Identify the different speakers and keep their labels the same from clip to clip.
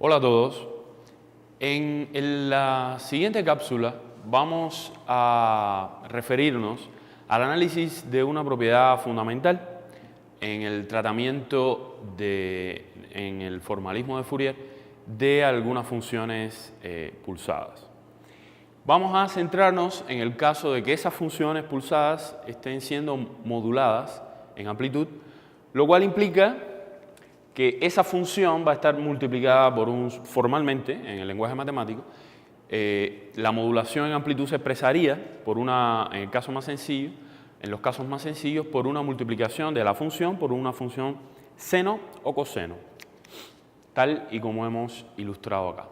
Speaker 1: Hola a todos. En la siguiente cápsula vamos a referirnos al análisis de una propiedad fundamental en el tratamiento en el formalismo de Fourier de algunas funciones pulsadas. Vamos a centrarnos en el caso de que esas funciones pulsadas estén siendo moduladas en amplitud, lo cual implica que esa función va a estar multiplicada por formalmente, en el lenguaje matemático, la modulación en amplitud se expresaría por en los casos más sencillos, por una multiplicación de la función por una función seno o coseno, tal y como hemos ilustrado acá.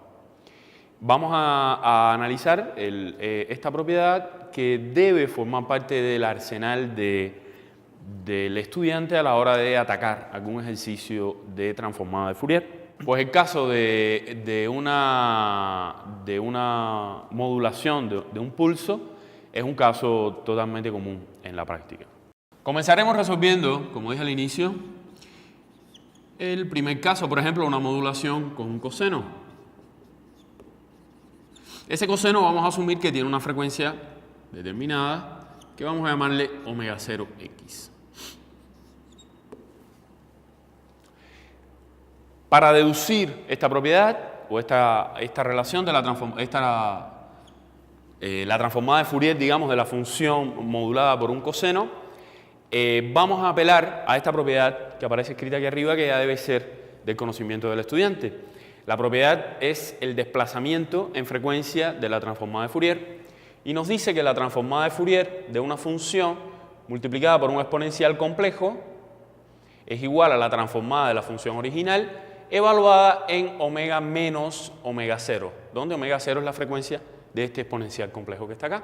Speaker 1: Vamos a analizar esta propiedad que debe formar parte del arsenal del estudiante a la hora de atacar algún ejercicio de transformada de Fourier. Pues el caso de una modulación de un pulso es un caso totalmente común en la práctica. Comenzaremos resolviendo, como dije al inicio, el primer caso, por ejemplo, una modulación con un coseno. Ese coseno vamos a asumir que tiene una frecuencia determinada que vamos a llamarle omega 0x. Para deducir esta propiedad o esta relación de la transformada de Fourier, digamos, de la función modulada por un coseno, vamos a apelar a esta propiedad que aparece escrita aquí arriba, que ya debe ser del conocimiento del estudiante. La propiedad es el desplazamiento en frecuencia de la transformada de Fourier y nos dice que la transformada de Fourier de una función multiplicada por un exponencial complejo es igual a la transformada de la función original evaluada en omega menos omega 0, donde omega 0 es la frecuencia de este exponencial complejo que está acá.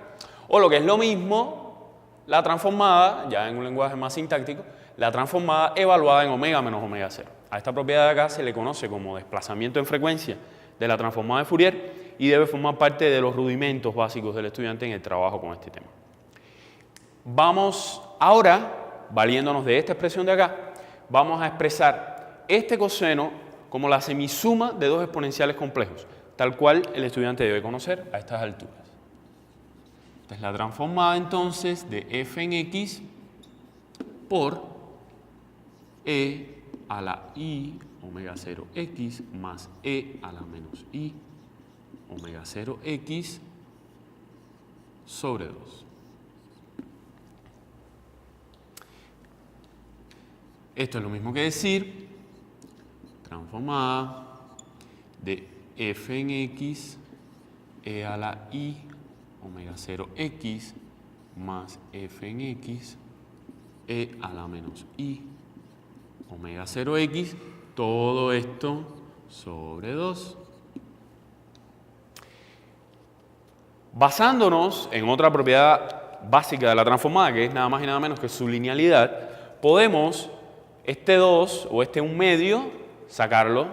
Speaker 1: O lo que es lo mismo, la transformada, ya en un lenguaje más sintáctico, la transformada evaluada en omega menos omega 0. A esta propiedad de acá se le conoce como desplazamiento en frecuencia de la transformada de Fourier y debe formar parte de los rudimentos básicos del estudiante en el trabajo con este tema. Vamos ahora, valiéndonos de esta expresión de acá, vamos a expresar este coseno como la semisuma de dos exponenciales complejos, tal cual el estudiante debe conocer a estas alturas. Esta es la transformada entonces de f en x por e a la i omega 0x más e a la menos i omega 0x sobre 2. Esto es lo mismo que decir transformada de f en x e a la i omega 0x más f en x e a la menos i omega 0x, todo esto sobre 2. Basándonos en otra propiedad básica de la transformada, que es nada más y nada menos que su linealidad, podemos este 2 o este 1 medio sacarlo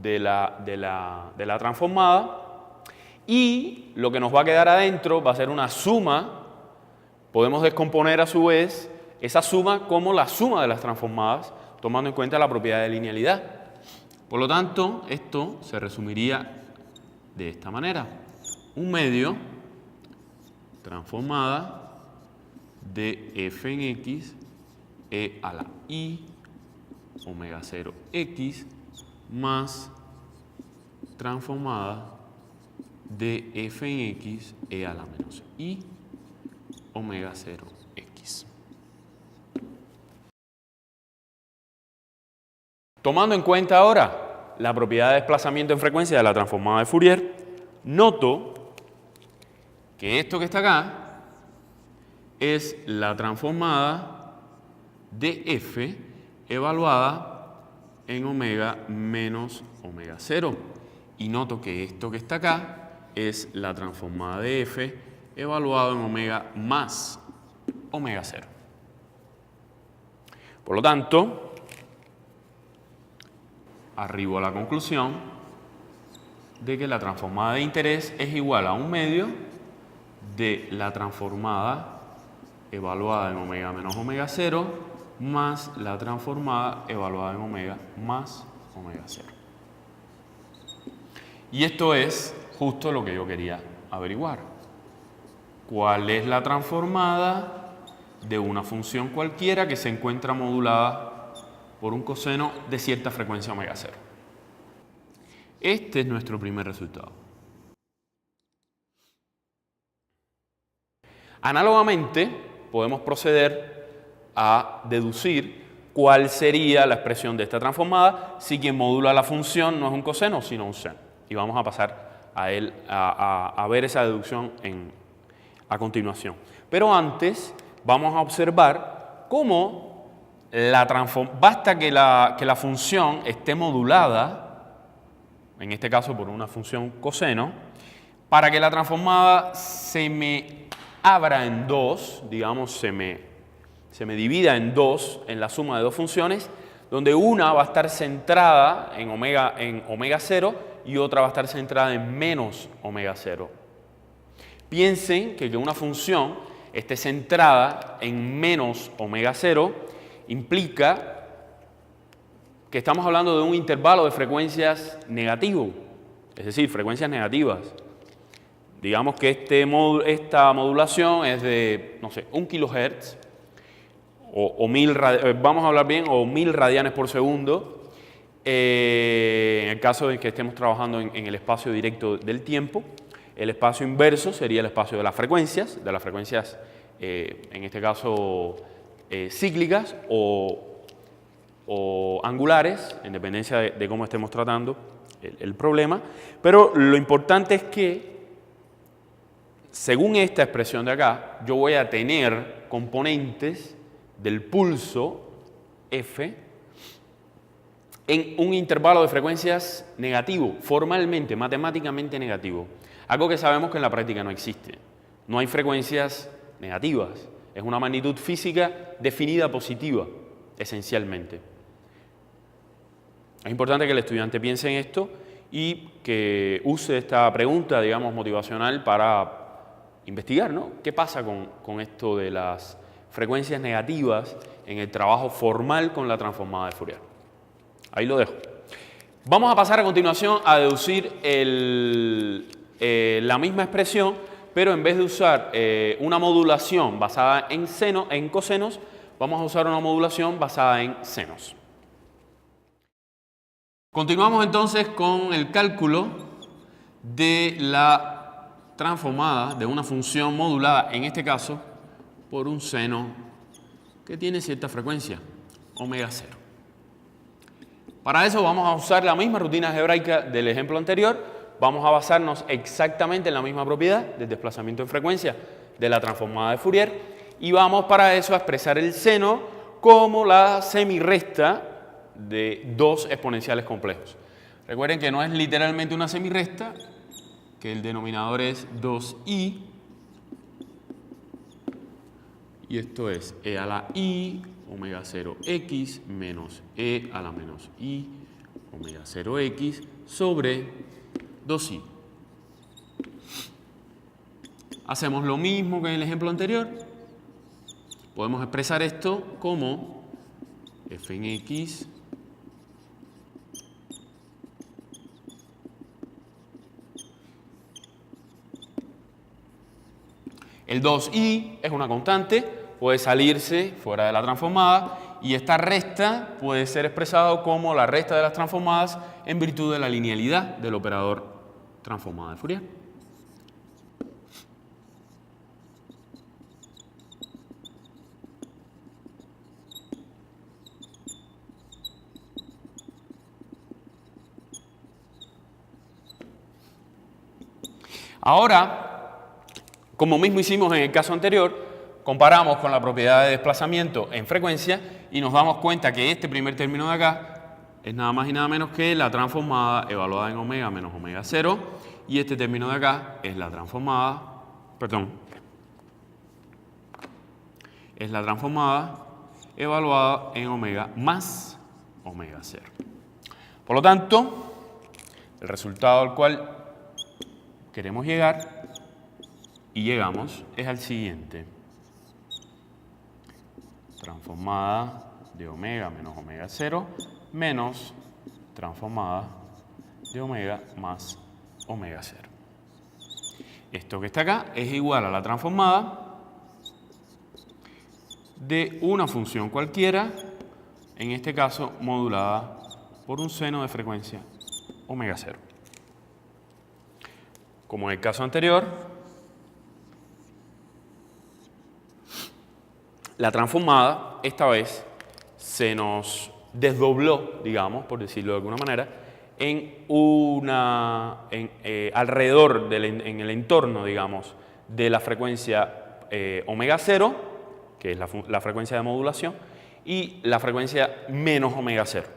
Speaker 1: de la transformada y lo que nos va a quedar adentro va a ser una suma. Podemos descomponer a su vez esa suma como la suma de las transformadas, tomando en cuenta la propiedad de linealidad. Por lo tanto, esto se resumiría de esta manera. 1 medio transformada de f en x e a la i omega 0x más transformada de f en x e a la menos i omega 0x. Tomando en cuenta ahora la propiedad de desplazamiento en frecuencia de la transformada de Fourier, noto que esto que está acá es la transformada de f evaluada en omega menos omega 0. Y noto que esto que está acá es la transformada de f evaluada en omega más omega 0. Por lo tanto, arribo a la conclusión de que la transformada de interés es igual a 1 medio de la transformada evaluada en omega menos omega 0 más la transformada evaluada en omega más omega 0. Y esto es justo lo que yo quería averiguar. ¿Cuál es la transformada de una función cualquiera que se encuentra modulada por un coseno de cierta frecuencia omega 0? Este es nuestro primer resultado. Análogamente, podemos proceder a deducir cuál sería la expresión de esta transformada si quien modula la función no es un coseno, sino un seno. Y vamos a pasar a ver esa deducción a continuación. Pero antes vamos a observar cómo basta que la función esté modulada, en este caso por una función coseno, para que la transformada se me abra en dos, digamos, se me divida en dos, en la suma de dos funciones, donde una va a estar centrada en omega 0 y otra va a estar centrada en menos omega 0. Piensen que una función esté centrada en menos omega 0 implica que estamos hablando de un intervalo de frecuencias negativo, es decir, frecuencias negativas. Digamos que esta modulación es de, no sé, 1 kHz o 1000, vamos a hablar bien, o 1000 radianes por segundo, en el caso de que estemos trabajando en el espacio directo del tiempo. El espacio inverso sería el espacio de las frecuencias, en este caso cíclicas o angulares, en dependencia de cómo estemos tratando el problema. Pero lo importante es que, según esta expresión de acá, yo voy a tener componentes del pulso F en un intervalo de frecuencias negativo, formalmente, matemáticamente negativo. Algo que sabemos que en la práctica no existe. No hay frecuencias negativas. Es una magnitud física definida positiva, esencialmente. Es importante que el estudiante piense en esto y que use esta pregunta, digamos, motivacional para investigar, ¿no? ¿Qué pasa con esto de las frecuencias negativas en el trabajo formal con la transformada de Fourier? Ahí lo dejo. Vamos a pasar a continuación a deducir la misma expresión, pero en vez de usar una modulación basada en cosenos, vamos a usar una modulación basada en senos. Continuamos entonces con el cálculo de la transformada de una función modulada, en este caso, por un seno que tiene cierta frecuencia, omega 0. Para eso vamos a usar la misma rutina algebraica del ejemplo anterior. Vamos a basarnos exactamente en la misma propiedad del desplazamiento en frecuencia de la transformada de Fourier y vamos para eso a expresar el seno como la semirresta de dos exponenciales complejos. Recuerden que no es literalmente una semirresta, que el denominador es 2i y esto es e a la i omega 0x menos e a la menos i omega 0x sobre 2i. Hacemos lo mismo que en el ejemplo anterior. Podemos expresar esto como f en x el 2i es una constante, puede salirse fuera de la transformada y esta resta puede ser expresado como la resta de las transformadas en virtud de la linealidad del operador transformada de Fourier. Ahora, como mismo hicimos en el caso anterior, comparamos con la propiedad de desplazamiento en frecuencia y nos damos cuenta que este primer término de acá es nada más y nada menos que la transformada evaluada en omega menos omega 0 y este término de acá es la transformada, es la transformada evaluada en omega más omega 0. Por lo tanto, el resultado al cual queremos llegar y llegamos es al siguiente. Transformada de omega menos omega 0 menos transformada de omega más omega 0. Esto que está acá es igual a la transformada de una función cualquiera, en este caso modulada por un seno de frecuencia omega 0. Como en el caso anterior, la transformada esta vez se nos desdobló, digamos, por decirlo de alguna manera, alrededor en el entorno, digamos, de la frecuencia omega 0, que es la frecuencia de modulación, y la frecuencia menos omega 0.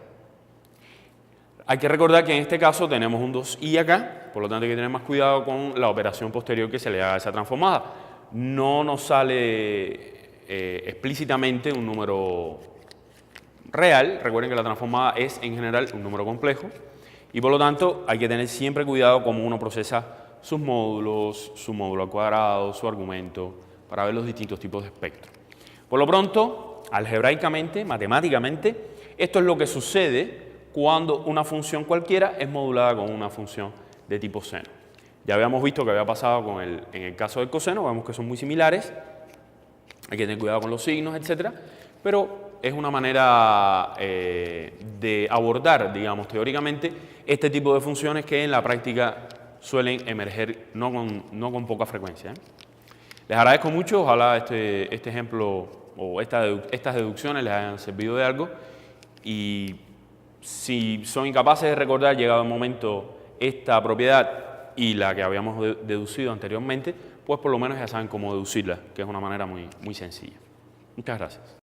Speaker 1: Hay que recordar que en este caso tenemos un 2i acá, por lo tanto hay que tener más cuidado con la operación posterior que se le haga a esa transformada. No nos sale explícitamente un número real. Recuerden que la transformada es en general un número complejo y por lo tanto hay que tener siempre cuidado cómo uno procesa sus módulos, su módulo al cuadrado, su argumento, para ver los distintos tipos de espectro. Por lo pronto, algebraicamente, matemáticamente, esto es lo que sucede cuando una función cualquiera es modulada con una función de tipo seno. Ya habíamos visto que había pasado en el caso del coseno, vemos que son muy similares, hay que tener cuidado con los signos, etc. Pero es una manera de abordar, digamos, teóricamente, este tipo de funciones que en la práctica suelen emerger no con poca frecuencia. Les agradezco mucho, ojalá este ejemplo o estas deducciones les hayan servido de algo y si son incapaces de recordar, llegado el momento, esta propiedad y la que habíamos deducido anteriormente, pues por lo menos ya saben cómo deducirla, que es una manera muy sencilla. Muchas gracias.